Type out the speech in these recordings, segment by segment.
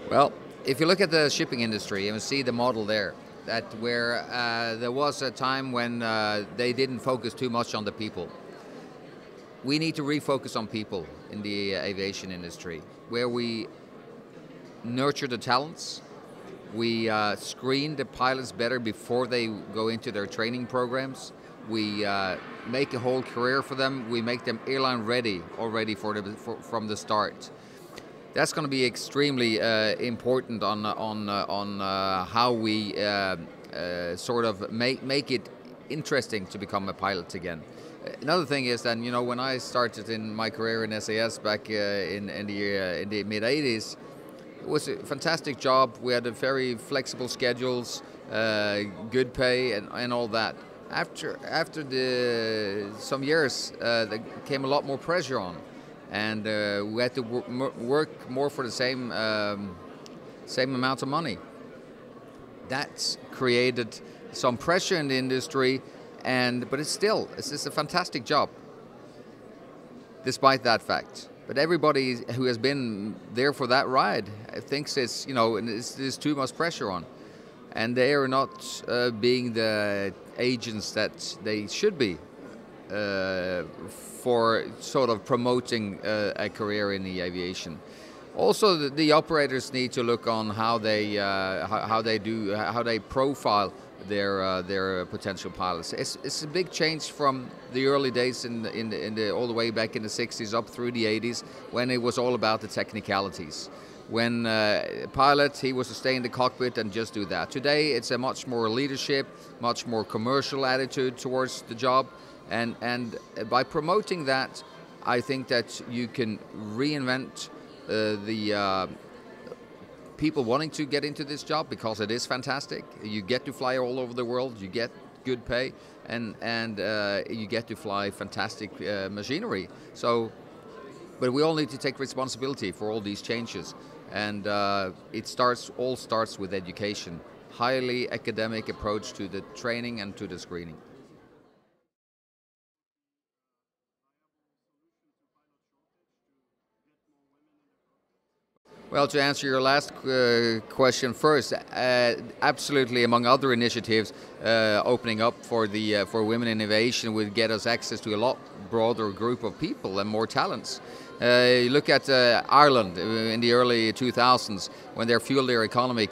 Well, if you look at the shipping industry and see the model there, that where there was a time when they didn't focus too much on the people. We need to refocus on people in the aviation industry, where we nurture the talents, we screen the pilots better before they go into their training programs. We make a whole career for them. We make them airline ready already from the start. That's going to be extremely important on how we sort of make it interesting to become a pilot again. Another thing is that, you know, when I started in my career in SAS back in the mid '80s, it was a fantastic job. We had a very flexible schedules, good pay, and all that. After some years, there came a lot more pressure on, and we had to work more for the same amount of money. That's created some pressure in the industry, but it's just a fantastic job, despite that fact. But everybody who has been there for that ride thinks it's, you know, there's too much pressure on, and they are not being the agents that they should be for sort of promoting a career in the aviation. Also, the operators need to look on how they profile their potential pilots. It's a big change from the early days all the way back in the 60s up through the 80s, when it was all about the technicalities. When a pilot, he was to stay in the cockpit and just do that. Today, it's a much more leadership, much more commercial attitude towards the job, and by promoting that, I think that you can reinvent the people wanting to get into this job, because it is fantastic. You get to fly all over the world, you get good pay, and you get to fly fantastic machinery. So, but we all need to take responsibility for all these changes, and it all starts with education. Highly academic approach to the training and to the screening. Well, to answer your last question first, absolutely. Among other initiatives, opening up for women in aviation would get us access to a lot broader group of people and more talents. You look at Ireland in the early 2000s, when they fueled their economy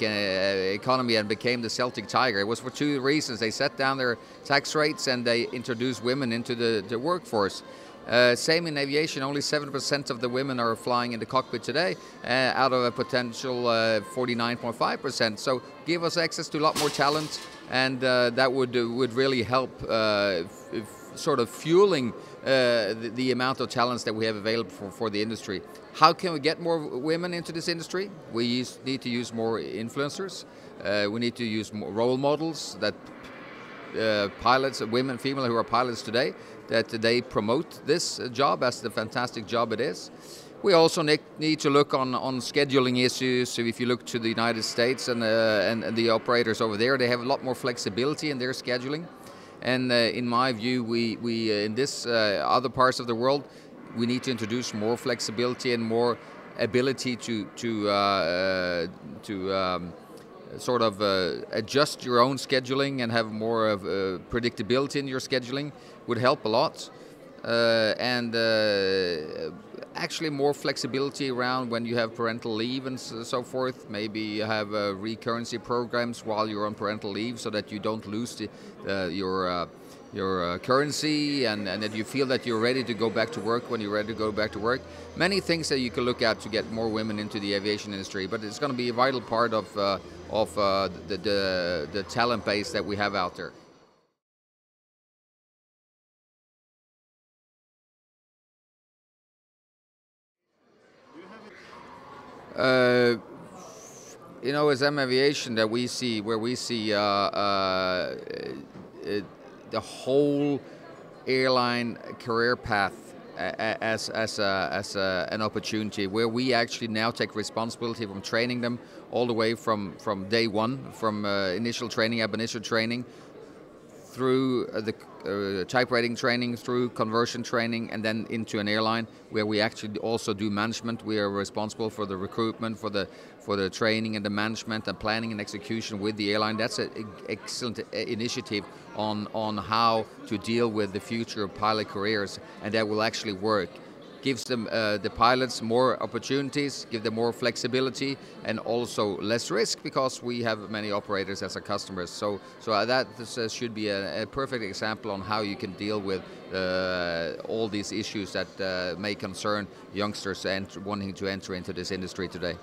and became the Celtic Tiger. It was for two reasons. They set down their tax rates and they introduced women into the workforce. Same in aviation, only 7% of the women are flying in the cockpit today, out of a potential 49.5%. So give us access to a lot more talent, and that would really help sort of fueling the amount of talents that we have available for the industry. How can we get more women into this industry? We need to use more influencers. We need to use more role models that pilots, women, female who are pilots today, that they promote this job as the fantastic job it is. We also need to look on scheduling issues. So if you look to the United States and the operators over there, they have a lot more flexibility in their scheduling. And in my view, we in this other parts of the world, we need to introduce more flexibility and more ability to sort of adjust your own scheduling and have more of predictability in your scheduling would help a lot. And actually more flexibility around when you have parental leave and so forth. Maybe you have recurrency programs while you're on parental leave, so that you don't lose your currency, and that you feel that you're ready to go back to work when you're ready to go back to work. Many things that you can look at to get more women into the aviation industry, but it's going to be a vital part of the talent base that we have out there. You know, OSM Aviation, where we see the whole airline career path as an opportunity, where we actually now take responsibility from training them all the way from day one, from initial training, ab initio training, through the type rating training, through conversion training, and then into an airline where we actually also do management. We are responsible for the recruitment, for the training and the management and planning and execution with the airline. That's an excellent initiative on how to deal with the future of pilot careers, and that will actually work. Gives them the pilots more opportunities, give them more flexibility, and also less risk because we have many operators as our customers. So that should be a perfect example on how you can deal with all these issues that may concern youngsters wanting to enter into this industry today.